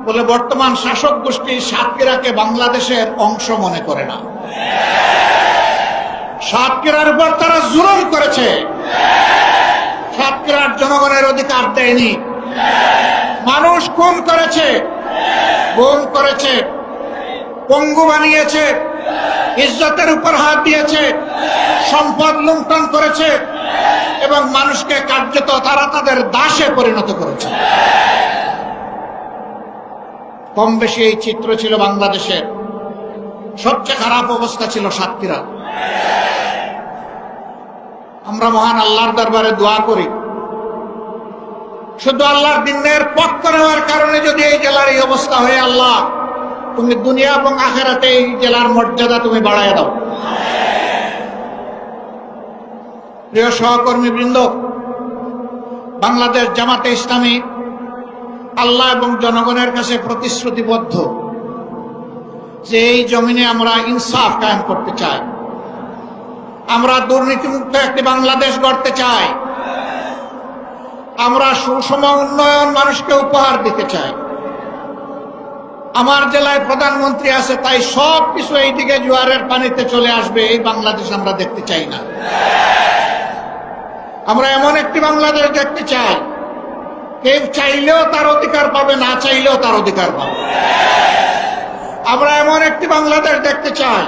বলে বর্তমান শাসক গোষ্ঠী সাতক্ষীরাকে বাংলাদেশের অংশ মনে করে না। সাতক্ষীরার উপর তারা জুলুম করেছে, সাতক্ষীরার জনগণের অধিকার দেয়নি। মানুষ খুন করেছে, গুম করেছে, পঙ্গু বানিয়েছে, ইজ্জতের উপর হাত দিয়েছে, সম্পদ লুণ্ঠন করেছে এবং মানুষকে কার্যত তারা তাদের দাসে পরিণত করেছে। কম বেশি এই চিত্র ছিল বাংলাদেশের। সবচেয়ে খারাপ অবস্থা ছিল সাতক্ষীরা। আমরা মহান আল্লাহর দরবারে দোয়া করি, শুধু আল্লাহর দ্বীনের পক্ষ নেওয়ার কারণে যদি এই জেলার এই অবস্থা হয়ে, আল্লাহ তুমি দুনিয়া এবং আখিরাতে এই জেলার মর্যাদা তুমি বাড়ায় দাও। প্রিয় সহকর্মী বৃন্দ, বাংলাদেশ জামাতে ইসলামী আল্লাহ এবং জনগণের কাছে প্রতিশ্রুতিবদ্ধ যে এই জমিনে আমরা ইনসাফ কায়েম করতে চাই, আমরা দুর্নীতিমুক্ত একটি বাংলাদেশ গড়তে চাই, আমরা সুষম উন্নয়ন মানুষকে উপহার দিতে চাই। আমার জেলায় প্রধানমন্ত্রী আছে, তাই সব কিছু এইদিকে জোয়ারের পানিতে চলে আসবে, এই বাংলাদেশ আমরা দেখতে চাই না। আমরা এমন একটি বাংলাদেশ দেখতে চাই, কেউ চাইলেও তার অধিকার পাবে, না চাইলেও তার অধিকার পাবে। আমরা এমন একটি বাংলাদেশ দেখতে চাই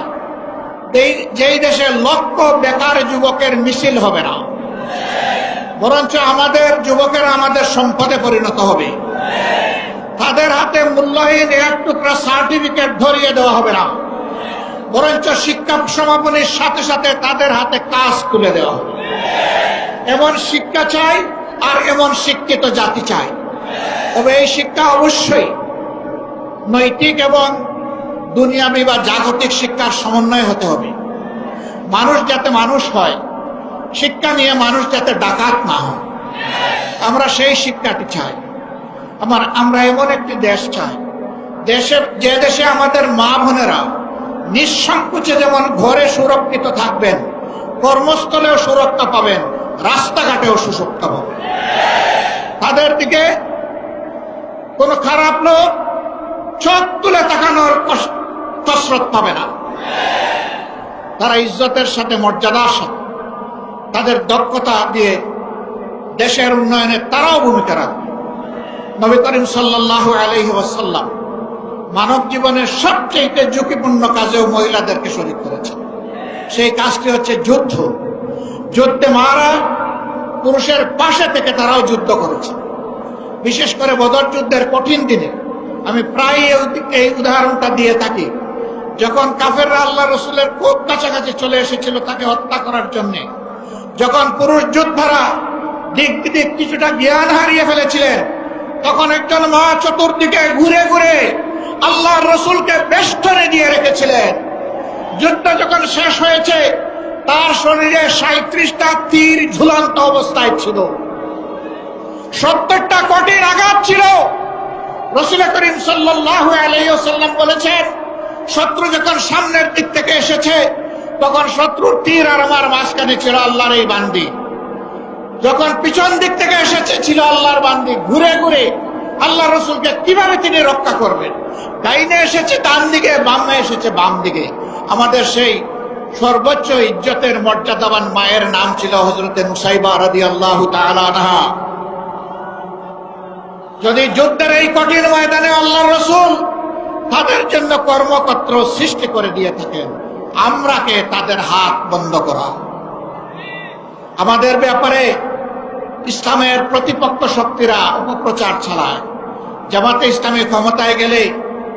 যেই দেশে লক্ষ বেকার যুবকের মিছিল হবে না, বরঞ্চ আমাদের যুবকেরা আমাদের সম্পদে পরিণত হবে। তাদের হাতে মূল্যহীন এক টুকরা সার্টিফিকেট ধরিয়ে দেওয়া হবে না, বরঞ্চ শিক্ষা সমাপনীর সাথে সাথে তাদের হাতে কাজ তুলে দেওয়া হবে। এমন শিক্ষা চাই আর এমন শিক্ষিত জাতি চাই। তবে এই শিক্ষা অবশ্যই নৈতিক এবং দুনিয়াবী বা জাগতিক শিক্ষার সমন্বয় হতে হবে। মানুষ যাতে মানুষ হয়, শিক্ষা নিয়ে মানুষ যাতে ডাকাত না হয়, আমরা সেই শিক্ষাটি চাই। আমরা এমন একটি দেশ চাই, যে দেশে আমাদের মা বোনেরা নিঃসংকোচে যেমন ঘরে সুরক্ষিত থাকবেন, কর্মস্থলেও সুরক্ষা পাবেন, রাস্তাঘাটেও সুরক্ষা পাবেন। তাদের দিকে কোনো খারাপ লোক চোখ তুলে তাকানোর কসরত পাবে না। তারা ইজ্জতের সাথে, মর্যাদার সাথে, তাদের দক্ষতা দিয়ে দেশের উন্নয়নে তারাও ভূমিকা রাখবে। নবী করিম সাল্লাল্লাহু আলাইহি ওয়াসাল্লাম মানব জীবনের সবচেয়ে ঝুঁকিপূর্ণ কাজেও মহিলাদেরকে শরীক করেছেন। সেই কাজটি হচ্ছে যুদ্ধ। যুদ্ধে মারা পুরুষের পাশে থেকে তারাও যুদ্ধ করেছে। বিশেষ করে বদর যুদ্ধের কঠিন দিনে আমি প্রায় এই উদাহরণটা দিয়ে থাকি। যখন কাফেররা আল্লাহ রসুলের খুব কাছাকাছি চলে এসেছিল তাকে হত্যা করার জন্য, যখন পুরুষ যোদ্ধারা দিক বিদিক কিছুটা জ্ঞান হারিয়ে ফেলেছিলেন, তখন একজন মা চতুর্দিকে ঘুরে ঘুরে আল্লাহর রসুলকে বেষ্টনে দিয়ে রেখেছিলেন। যুদ্ধ যখন শেষ হয়েছে, তার শরীরে 37টা তীর ঝুলন্ত অবস্থায় ছিল, 70টা কঠিন আঘাত ছিল। রাসূল করিম সাল্লাল্লাহু আলাইহি ওয়াসাল্লাম বলেছেন, শত্রু যখন সামনের দিক থেকে এসেছে, তখন শত্রুর তীর আর আমার মাঝখানে ছিল আল্লাহর এই বান্দি। যখন পিছন দিক থেকে এসেছে, ছিল আল্লাহর বান্দি। ঘুরে ঘুরে আল্লাহ রসুলকে কিভাবে তিনি রক্ষা করবেন? ডাইনে এসেছে ডান দিকে, বামে এসেছে বাম দিকে। আমাদের সেই সর্বোচ্চ ইজ্জতের মর্যাদাবান মায়ের নাম ছিল হযরতে নুসাইবা রাদিয়াল্লাহু তাআলা আনহা। যদি যুদ্ধের এই কঠিন ময়দানে আল্লাহর রসুল তাদের জন্য কর্মক্ষেত্র সৃষ্টি করে দিয়ে থাকেন, আমরা কে তাদের হাত বন্ধ করা? আমাদের ব্যাপারে ইসলামের প্রতিপক্ষ শক্তিরা অপপ্রচার চালায়। জামাতে ইসলামী ক্ষমতায় গেলে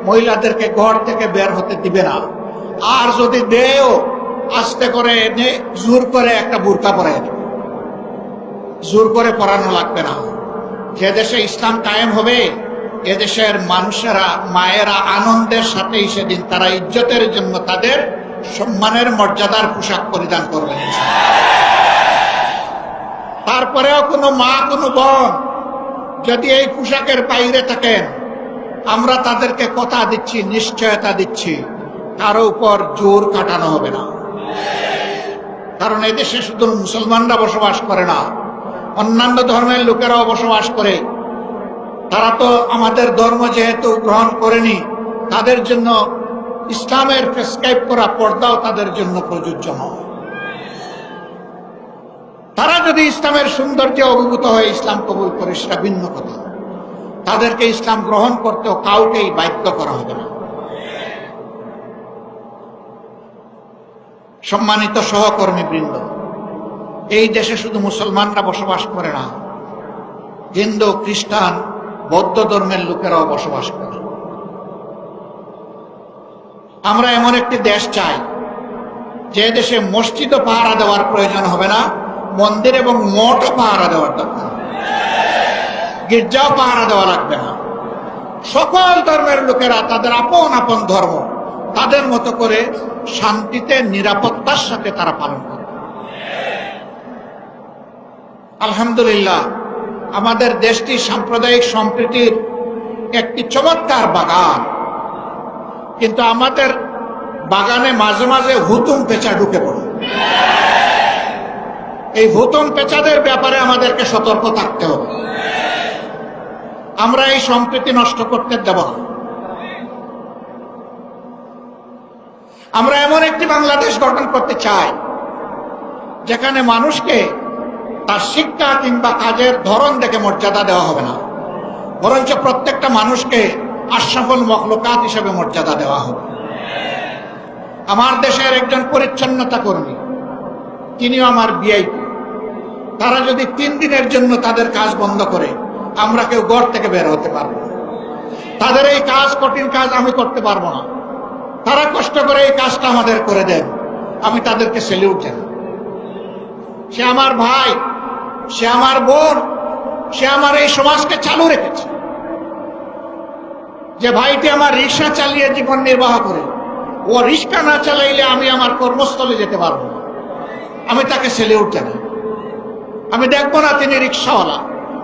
মহিলাদেরকে ঘর থেকে বের হতে দিবে না, আর যদি দেও আস্তে করে জোর করে একটা বুরকা পরায় দেবে। জোর করে পরানো লাগবে না। যে দেশে ইসলাম কায়েম হবে, এদেশের মানুষেরা, মায়েরা আনন্দের সাথেই সেদিন তারা ইজ্জতের জন্য তাদের সম্মানের মর্যাদার পোশাক পরিধান করবেন। তারপরেও কোনো মা, কোনো বোন যদি এই পোশাকের বাইরে থাকেন, আমরা তাদেরকে কথা দিচ্ছি, নিশ্চয়তা দিচ্ছি, কারো উপর জোর কাটানো হবে না। কারণ এদেশে শুধু মুসলমানরা বসবাস করে না, অন্যান্য ধর্মের লোকেরাও বসবাস করে। তারা তো আমাদের ধর্ম যেহেতু গ্রহণ করেনি, তাদের জন্য ইসলামের প্রেসক্রাইব করা পর্দাও তাদের জন্য প্রযোজ্য নয়। তারা যদি ইসলামের সৌন্দর্যে অভিভূত হয়ে ইসলাম কবুল করে সেটা ভিন্ন কথা, তাদেরকে ইসলাম গ্রহণ করতেও কাউকেই বাধ্য করা হবে না। সম্মানিত সহকর্মী বৃন্দ, এই দেশে শুধু মুসলমানরা বসবাস করে না, হিন্দু, খ্রিস্টান, বৌদ্ধ ধর্মের লোকেরাও বসবাস করে। আমরা এমন একটি দেশ চাই যে দেশে মসজিদও পাহারা দেওয়ার প্রয়োজন হবে না, মন্দির এবং মঠও পাহারা দেওয়ার দরকার, গির্জাও পাহারা দেওয়া লাগবে না। সকল ধর্মের লোকেরা তাদের আপন আপন ধর্ম তাদের মতো করে শান্তিতে নিরাপত্তার সাথে তারা পালন করে। আলহামদুলিল্লাহ, আমাদের দেশটি সাম্প্রদায়িক সম্প্রীতির একটি চমৎকার বাগান, কিন্তু আমাদের বাগানে মাঝে মাঝে হুতুম পেঁচা ঢুকে পড়ে। এই হুতুম পেঁচাদের ব্যাপারে আমাদেরকে সতর্ক থাকতে হবে। আমরা এই সম্প্রীতি নষ্ট করতে দেব না। আমরা এমন একটি বাংলাদেশ গঠন করতে চাই যেখানে মানুষকে তার শিক্ষা কিংবা কাজের ধরন দেখে মর্যাদা দেওয়া হবে না, বরঞ্চ প্রত্যেকটা মানুষকে আশরাফুল মখলুকাত হিসেবে মর্যাদা দেওয়া হবে। আমার দেশের একজন পরিচ্ছন্নতা কর্মী, তিনিও আমার ভিআইপি। তারা যদি 3 দিনের জন্য তাদের কাজ বন্ধ করে, আমরা কেউ ঘর থেকে বের হতে পারবো না। তাদের এই কাজ, কঠিন কাজ আমি করতে পারবো না। তারা কষ্ট করে এই কাজটা আমাদের করে দেন, আমি তাদেরকে সেলিউট জানাই। সে আমার ভাই, সে আমার বোন, সে আমার এই সমাজকে চালু রেখেছে। যে ভাইটি আমার রিক্সা চালিয়ে জীবন নির্বাহ করে, ও রিক্সা না চালাইলে আমি আমার কর্মস্থলে যেতে পারবো না, আমি তাকে সেলিউট জানাই। আমি দেখবো না তিনি রিক্সাওয়ালা,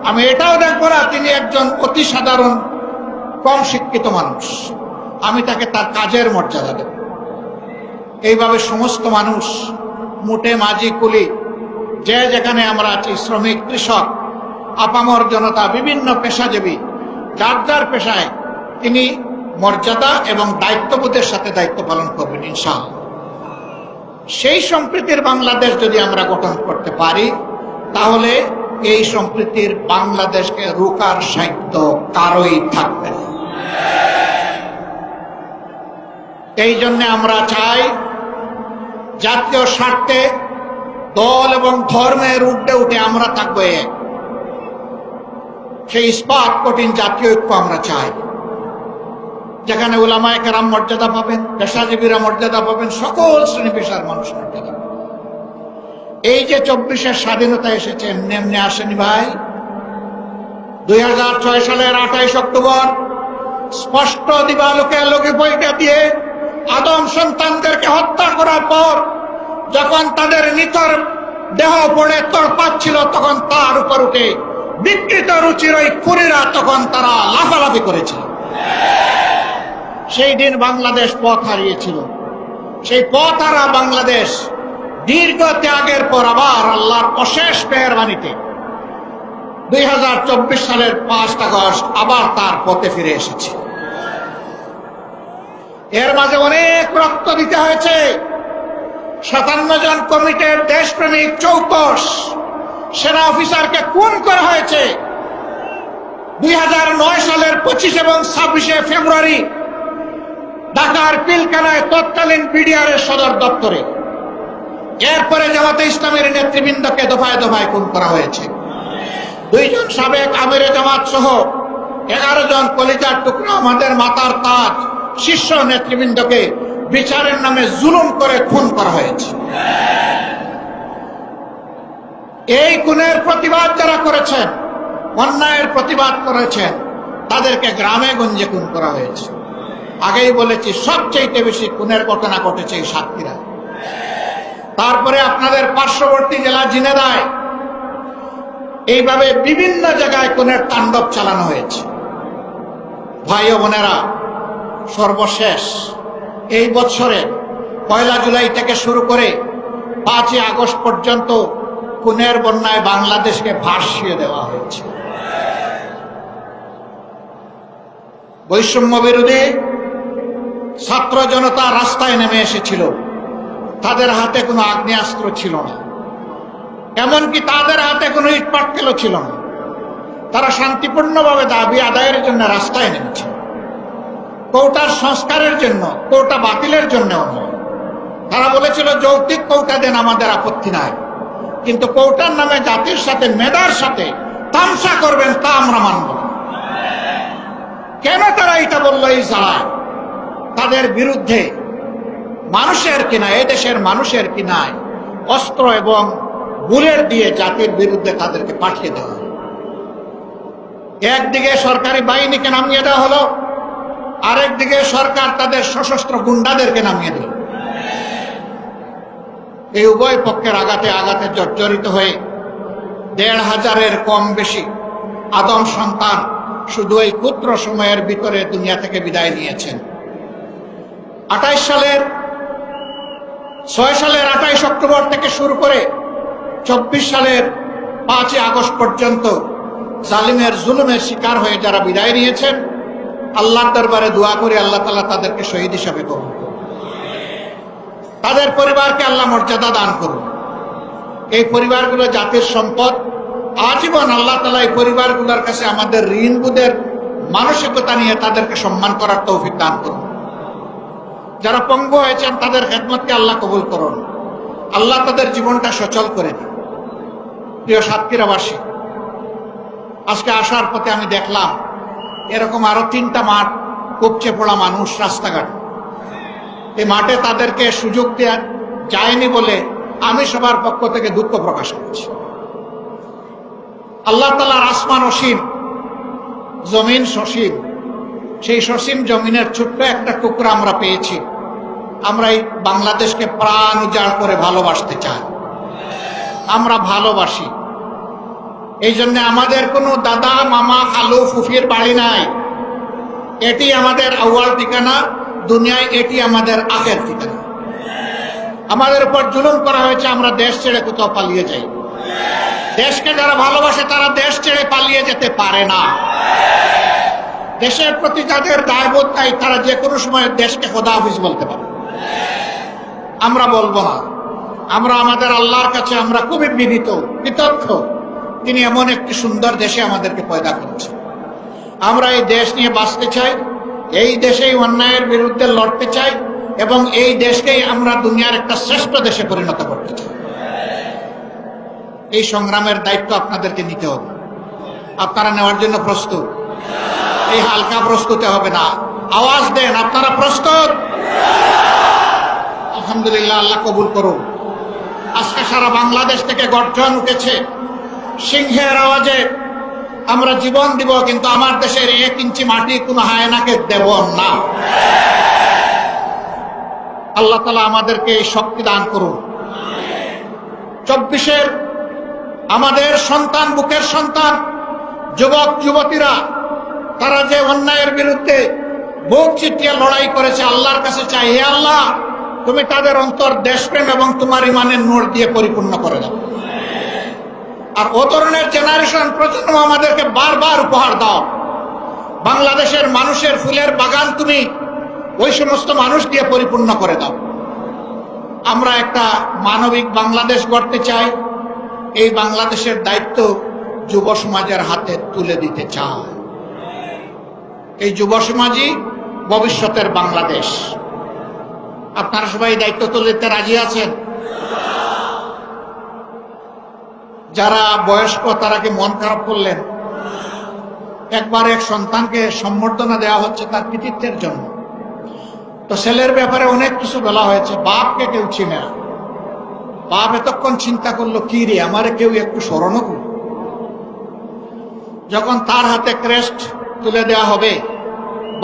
আমি এটাও দেখবো না তিনি একজন অতি সাধারণ কম শিক্ষিত মানুষ, আমি তাকে তার কাজের মর্যাদা দেব। এইভাবে সমস্ত মানুষ, মুটে মাঝি কুলি, যে যেখানে আমরা আছি, শ্রমিক, কৃষক, আপামর জনতা, বিভিন্ন পেশাজীবী, যার যার পেশায় তিনি মর্যাদা এবং দায়িত্ববোধের সাথে দায়িত্ব পালন করবেন ইনশাআল্লাহ। সেই সম্প্রীতির বাংলাদেশ যদি আমরা গঠন করতে পারি, তাহলে এই সম্প্রীতির বাংলাদেশকে রোকার সাধ্য কারোই থাকবে না। এই জন্য আমরা চাই জাতীয় স্বার্থে দল এবং ধর্মের ঊর্ধ্বে উঠে আমরা থাকবো এক। সেই ইস্পাত কঠিন জাতীয় ঐক্য আমরা চাই, যেখানে উলামায়ে কেরাম মর্যাদা পাবেন, পেশাজীবীরা মর্যাদা পাবেন, সকল শ্রেণী পেশার মানুষ মর্যাদা পাবেন। এই যে 24-এর স্বাধীনতা এসেছে এমনি এমনি আসেনি ভাই। 2006 সালের 28 অক্টোবর স্পষ্ট দিবালোকে লোকে বইটা দিয়ে আদম সন্তানদেরকে হত্যা করার পর যখন তাদের নিথর দেহ পড়ে তড়পাচ্ছিল, তখন তার উপর উঠে বিকৃত রুচির ওই খুনিরা তখন তারা লাফালাফি করেছিল। সেই দিন বাংলাদেশ পথ হারিয়েছিল। সেই পথ হারা বাংলাদেশ দীর্ঘ ত্যাগের পর আবার আল্লাহর অশেষ মেহেরবানিতে 2024 সালের 5 আগস্ট আবার তার পথে ফিরে এসেছে। এর মাঝে অনেক রক্ত দিতে হয়েছে। 57 জন কমিটির দেশপ্রেমিক চৌকস সেনা অফিসারকে খুন করা হয়েছে 2009 সালের 25 এবং 26 ফেব্রুয়ারি ঢাকার পিলখানায় তৎকালীন বিডিআরের সদর দপ্তরে। এরপরে জামাতে ইসলামের নেতৃবৃন্দকে দফায় দফায় খুন করা হয়েছে। 2 জন সাবেক আমিরে জামাত সহ 11 জন কলিজার টুকরা, আমাদের মাতার তাজ শীর্ষ নেতৃবৃন্দকে বিচারের নামে জুলুম করে খুন করা হয়েছে। এই খুনের প্রতিবাদ যারা করেছেন, অন্যায়ের প্রতিবাদ করেছেন, তাদেরকে গ্রামে গঞ্জে খুন করা হয়েছে। আগেই বলেছি, সবচেয়ে বেশি খুনের ঘটনা ঘটেছে এই সাতক্ষীরা। তারপরে আপনাদের পার্শ্ববর্তী জেলা ঝিনাইদহে এইভাবে বিভিন্ন জায়গায় খুনের তাণ্ডব চালানো হয়েছে। ভাই ও বোনেরা, সর্বশেষ এই বছরের 1 জুলাই থেকে শুরু করে 5 আগস্ট পর্যন্ত খুনের বন্যায় বাংলাদেশকে ভাসিয়ে দেওয়া হয়েছে। বৈষম্য বিরোধী ছাত্র জনতা রাস্তায় নেমে এসেছিল। তাদের হাতে কোনো আগ্নেয়াস্ত্র ছিল না, এমনকি তাদের হাতে কোনো ইটপাটকেলও ছিল না। তারা শান্তিপূর্ণভাবে দাবি আদায়ের জন্য রাস্তায় নেমেছিল। কোটার সংস্কারের জন্য, কোটা বাতিলের জন্যও নয়। তারা বলেছিল যৌক্তিক কোটা দেন, আমাদের আপত্তি নাই, কিন্তু কোটার নামে জাতির সাথে, মেধার সাথে তামসা করবেন তা আমরা মানব না। কেন তারা এটা বললো? এই জ্বালায় তাদের বিরুদ্ধে মানুষের কিনা, এদেশের মানুষের কিনায় অস্ত্র এবং বুলেট দিয়ে জাতির বিরুদ্ধে তাদেরকে পাঠিয়ে দেওয়া হয়। একদিকে সরকারি বাহিনীকে নামিয়ে দেওয়া হলো, আরেকদিকে সরকার তাদের সশস্ত্র গুন্ডাদেরকে নামিয়ে দিল। এই উভয় পক্ষের আঘাতে আঘাতে জর্জরিত হয়ে ১৫০০-এর কম বেশি আদম সন্তান শুধু এই ক্ষুদ্র সময়ের ভিতরে দুনিয়া থেকে বিদায় নিয়েছেন। ৬ সালের ২৮ অক্টোবর থেকে শুরু করে ২৪ সালের ৫ আগস্ট পর্যন্ত জালিমের জুলুমের শিকার হয়ে যারা বিদায় নিয়েছেন, আল্লাহর দরবারে দোয়া করে আল্লাহ তাআলা তাদেরকে শহীদ হিসাবে কবুল করুন। তাদের পরিবারকে আল্লাহ মর্যাদা দান করুন। এই পরিবারগুলো জাতির সম্পদ। আজীবন আল্লাহ তাআলা এই পরিবারগুলোর কাছে আমাদের ঋণবোধের মানসিকতা নিয়ে তাদেরকে সম্মান করার তৌফিক দান করুন। যারা পঙ্গু হয়েছেন তাদের খেদমতকে আল্লাহ কবুল করুন। আল্লাহ তাদের জীবনটা সচল করে দিন। প্রিয় সাতক্ষীরাবাসী, আজকে আসার পথে আমি দেখলাম এরকম আরো ৩টা মাঠ উপচে পড়া মানুষ রাস্তাঘাট। এই মাঠে তাদেরকে সুযোগ দেওয়া যায়নি বলে আমি সবার পক্ষ থেকে দুঃখ প্রকাশ করছি। আল্লাহ তাআলার আসমান অসীম, জমিন সসীম। সেই সসীম জমিনের ছোট্ট একটা টুকরা আমরা পেয়েছি। আমরা এই বাংলাদেশকে প্রাণ উজাড় করে ভালোবাসতে চাই। আমরা ভালোবাসি। এই জন্য আমাদের কোনো দাদা, মামা, খালু, ফুফির বাড়ি নাই। এটি আমাদের আউয়াল ঠিকানা, দুনিয়ায় এটি আমাদের আখের ঠিকানা। আমাদের উপর জুলুম করা হয়েছে, আমরা দেশ ছেড়ে কোথাও পালিয়ে যাই। দেশকে যারা ভালোবাসে তারা দেশ ছেড়ে পালিয়ে যেতে পারে না। দেশের প্রতি যাদের দায়বোধ তাই তারা যে কোনো সময় দেশকে খোদা হাফিজ বলতে পারে। আমরা বলবো না। আমরা আমাদের আল্লাহর কাছে আমরা খুবই বিনীত, কৃতজ্ঞ। তিনি এমন একটি সুন্দর দেশে আমাদেরকে পয়দা করেছেন। আমরা এই দেশ নিয়ে বাঁচতে চাই, এই দেশেই অন্যায়ের বিরুদ্ধে লড়তে চাই এবং এই দেশকেই আমরা দুনিয়ার একটা শ্রেষ্ঠ দেশে পরিণত করতে চাই। এই সংগ্রামের দায়িত্ব আপনাদেরকে নিতে হবে। আপনারা নেওয়ার জন্য প্রস্তুত? এই হালকা প্রস্তুতে হবে না। আওয়াজ দেন, আপনারা প্রস্তুত? আলহামদুলিল্লাহ, আল্লাহ কবুল করুন। আজকে সারা বাংলাদেশ থেকে গর্জন উঠেছে সিংহের আওয়াজে। আমরা জীবন দিব, কিন্তু আমার দেশের 1 ইঞ্চি মাটি কোন হায়নাকে দেব না। আল্লাহ তাআলা আমাদেরকে এই শক্তি দান করুন। 24-এর আমাদের সন্তান, বুকের সন্তান, যুবক যুবতীরা, তারা যে অন্যায়ের বিরুদ্ধে বুক চিতিয়ে লড়াই করেছে, আল্লাহর কাছে চাই, হে আল্লাহ, তুমি তাদের অন্তর দেশপ্রেম এবং তোমার ইমানের নূর দিয়ে পরিপূর্ণ করে দাও। আর ও ধরনের জেনারেশন, প্রজন্ম আমাদেরকে বারবার উপহার দাও। বাংলাদেশের মানুষের ফুলের বাগান তুমি ওই সমস্ত মানুষ দিয়ে পরিপূর্ণ করে দাও। আমরা একটা মানবিক বাংলাদেশ গড়তে চাই। এই বাংলাদেশের দায়িত্ব যুব সমাজের হাতে তুলে দিতে চাই। এই যুব সমাজই ভবিষ্যতের বাংলাদেশ। আপনারা সবাই দায়িত্ব তুলে দিতে রাজি আছেন? যারা বয়স্ক তারা কি মন খারাপ করলেন? একবার এক সন্তানকে সম্বর্ধনা দেওয়া হচ্ছে তার কৃতিত্বের জন্য। তো ছেলের ব্যাপারে অনেক কিছু বলা হয়েছে। বাপকে কেউ চিনে না। বাপ এতক্ষণ চিন্তা করলো, কি রে, আমারে কেউ একটু স্মরণও করল। যখন তার হাতে ক্রেস্ট তুলে দেওয়া হবে,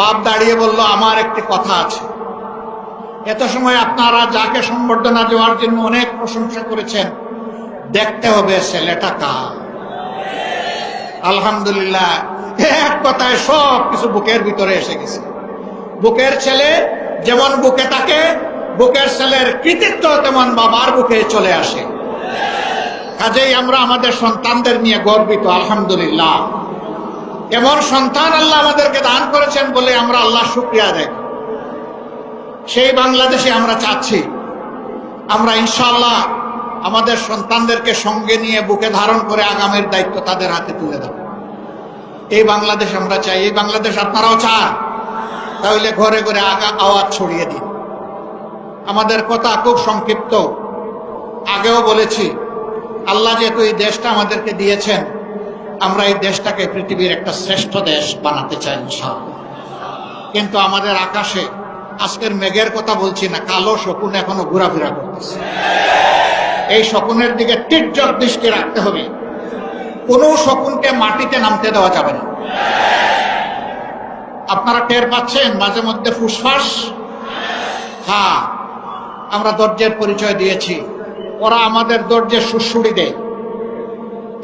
বাপ দাঁড়িয়ে বলল, আমার একটি কথা আছে। এত সময় আপনারা যাকে সম্বর্ধনা দেওয়ার জন্য অনেক প্রশংসা করেছেন, দেখতে হবে ছেলেটা কার। আলহামদুলিল্লাহ, এক কথায় সব কিছু বুকের ভিতরে এসে গেছে। বুকের ছেলে যেমন বুকে থাকে, বুকের ছেলের কৃতিত্ব তেমন বাবার বুকে চলে আসে। কাজেই আমরা আমাদের সন্তানদের নিয়ে গর্বিত। আলহামদুলিল্লাহ। এমন সন্তান আল্লাহ আমাদেরকে দান করেছেন বলে আমরা আল্লাহ শুকরিয়া আদায় করি। সেই বাংলাদেশে আমরা চাচ্ছি, আমরা ইনশাআল্লাহ আমাদের সন্তানদেরকে সঙ্গে নিয়ে বুকে ধারণ করে আগামীর দায়িত্ব তাদের হাতে তুলে দেব। এই বাংলাদেশ আমরা চাই। এই বাংলাদেশ আপনারাও চান? তাহলে ঘরে ঘরে আওয়াজ ছড়িয়ে দিন। আমাদের কথা খুব সংক্ষিপ্ত, আগেও বলেছি, আল্লাহ যেহেতু এই দেশটা আমাদেরকে দিয়েছেন, আমরা এই দেশটাকে পৃথিবীর একটা শ্রেষ্ঠ দেশ বানাতে চাই ইনশাআল্লাহ। কিন্তু আমাদের আকাশে আজকের মেঘের কথা বলছি না, কালো শকুন এখনো ঘোরাফেরা করতেছে। এই শকুনের দিকে তীর্যক দৃষ্টি রাখতে হবে। কোন শকুনকে মাটিতে নামতে দেওয়া যাবে না। আপনারা টের পাচ্ছেন মাঝে মধ্যে ফুসফাস? হ্যাঁ, আমরা ধৈর্যের পরিচয় দিয়েছি, ওরা আমাদের ধৈর্যের সুড়সুড়ি দেয়,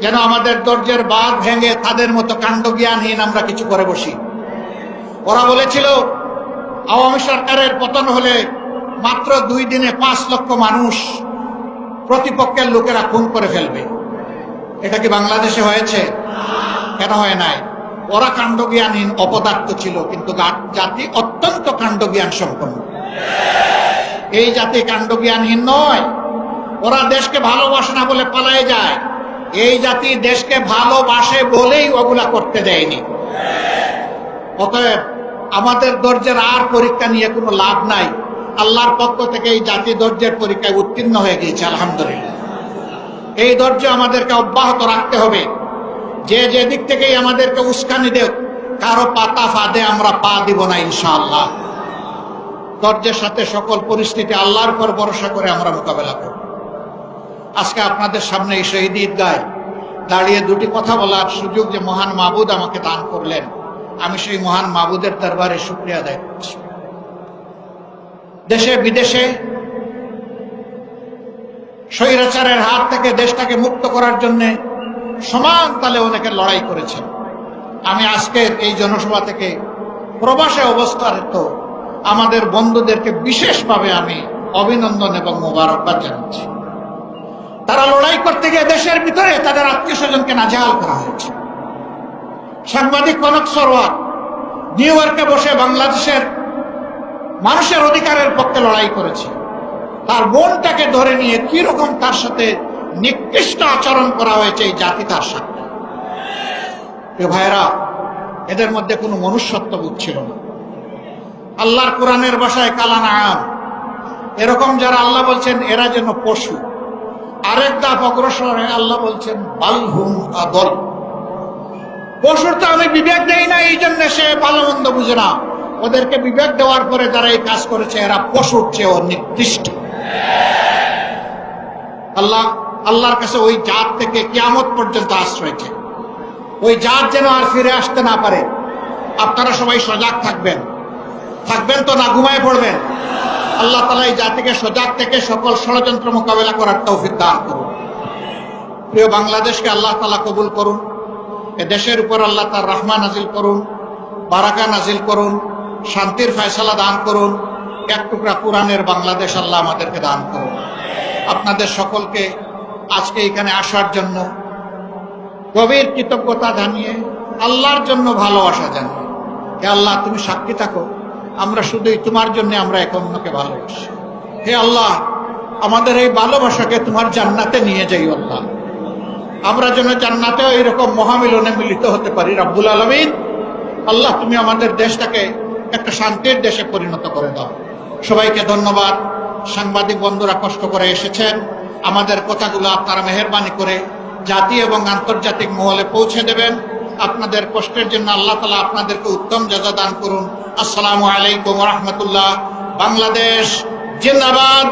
যেন আমাদের ধৈর্যের বাঁধ ভেঙে তাদের মতো কাণ্ডজ্ঞানহীন আমরা কিছু করে বসি। ওরা বলেছিল আওয়ামী সরকারের পতন হলে মাত্র 2 দিনে 5 লক্ষ মানুষ প্রতিপক্ষের লোকেরা খুন করে ফেলবে। এটা কি বাংলাদেশে হয়েছে? কেন হয় নাই? ওরা কাণ্ডজ্ঞানহীন অপদার্থ ছিল, কিন্তু জাতি অত্যন্ত কাণ্ডজ্ঞান সম্পন্ন। এই জাতি কাণ্ডজ্ঞানহীন নয়। ওরা দেশকে ভালোবাসে না বলে পালায়ে যায়। এই জাতি দেশকে ভালোবাসে বলেই ওগুলা করতে দেয়নি। অতএব আমাদের ধৈর্যের আর পরীক্ষা নিয়ে কোনো লাভ নাই। আল্লাহর পক্ষ থেকে এই জাতি ধৈর্যের পরীক্ষায় উত্তীর্ণ হয়ে গিয়েছে আলহামদুলিল্লাহ। এই ধৈর্য আমাদেরকে অব্যাহত রাখতে হবে। যে দিক থেকেই আমাদেরকে উস্কানি দেব, কারো পাতা ফাঁদে আমরা পা দিব না ইনশাআল্লাহ। ধৈর্যের সাথে সকল পরিস্থিতি আল্লাহর উপর ভরসা করে আমরা মোকাবেলা করব। আজকে আপনাদের সামনে এই শহীদ ঈদগায় দাঁড়িয়ে 2টি কথা বলার সুযোগ যে মহান মাবুদ আমাকে দান করলেন, আমি সেই মহান মাবুদের দরবারে শুকরিয়া আদায় করছি। দেশে বিদেশে স্বৈরাচারের হাত থেকে দেশটাকে মুক্ত করার জন্য সমান তালে অনেকে লড়াই করেছেন। আমি আজকের এই জনসভা থেকে প্রবাসে অবস্থারত আমাদের বন্ধুদেরকে বিশেষভাবে আমি অভিনন্দন এবং মোবারকবাদ জানাচ্ছি। তারা লড়াই করতে গিয়ে দেশের ভিতরে তাদের আত্মীয় স্বজনকে নাজেহাল করা হয়েছে। সাংবাদিক কনক সরোয়ার নিউ ইয়র্কে বসে বাংলাদেশের মানুষের অধিকারের পক্ষে লড়াই করেছে। তার বোনটাকে ধরে নিয়ে কিরকম তার সাথে নিকৃষ্ট আচরণ করা হয়েছে এই জাতি তার সাথে। ভাইরা, এদের মধ্যে কোনো মনুষ্যত্ব বোধ ছিল না। আল্লাহর কোরআনের ভাষায় কালানাম, এরকম যারা আল্লাহ বলছেন এরা যেন পশু। আরেক ধাপ অগ্রসরে আল্লাহ বলছেন বালহুম আদল। পশুর তো আমি বিবেক দেই না, এই জন্য সে ভালো মন্দ বুঝে না। ওদেরকে বিবেক দেওয়ার পরে যারা এই কাজ করেছে এরা পশুর চেয়েও নিকৃষ্ট। আল্লাহর কাছে ওই জাত থেকে কিয়ামত পর্যন্ত আশ্রয় চাই। ওই জাত যেন আর ফিরে আসতে না পারে। আপনারা সবাই সজাগ থাকবেন তো না ঘুমায় পড়বেন? আল্লাহ তাআলা এই জাতিকে সজাগ থেকে সকল ষড়যন্ত্র মোকাবেলা করার তৌফিক দান করুন। প্রিয় বাংলাদেশকে আল্লাহ তাআলা কবুল করুন। এ দেশের উপর আল্লাহ তার রহমত নাজিল করুন, বারাকা নাজিল করুন, শান্তির ফয়সালা দান করুন। এক টুকরা কোরআনের বাংলাদেশ আল্লাহ আমাদেরকে দান করুন। আপনাদের সকলকে আজকে এখানে আসার জন্য গভীর কৃতজ্ঞতা জানিয়ে, আল্লাহর জন্য ভালোবাসা জানিয়ে, হে আল্লাহ তুমি সাক্ষী থাকো, আমরা শুধুই তোমার জন্য আমরা এক অন্যকে ভালোবাসি। হে আল্লাহ, আমাদের এই ভালোবাসাকে তোমার জান্নাতে নিয়ে যাই আল্লাহ। আমরা যেন জান্নাতেও এইরকম মহামিলনে মিলিত হতে পারি রব্বুল আলামিন। আল্লাহ তুমি আমাদের দেশটাকে একটা শান্তির দেশে পরিণত করে দাও। সবাইকে ধন্যবাদ। সাংবাদিক বন্ধুরা কষ্ট করে এসেছেন, আমাদের কথাগুলো আপনারা মেহেরবানি করে জাতি এবং আন্তর্জাতিক মহলে পৌঁছে দেবেন। আপনাদের কষ্টের জন্য আল্লাহ তাআলা আপনাদেরকে উত্তম জাযা দান করুন। আসসালামু আলাইকুম ওয়া রাহমাতুল্লাহ। বাংলাদেশ জিন্দাবাদ,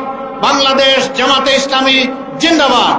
বাংলাদেশ জামাতে ইসলামী জিন্দাবাদ।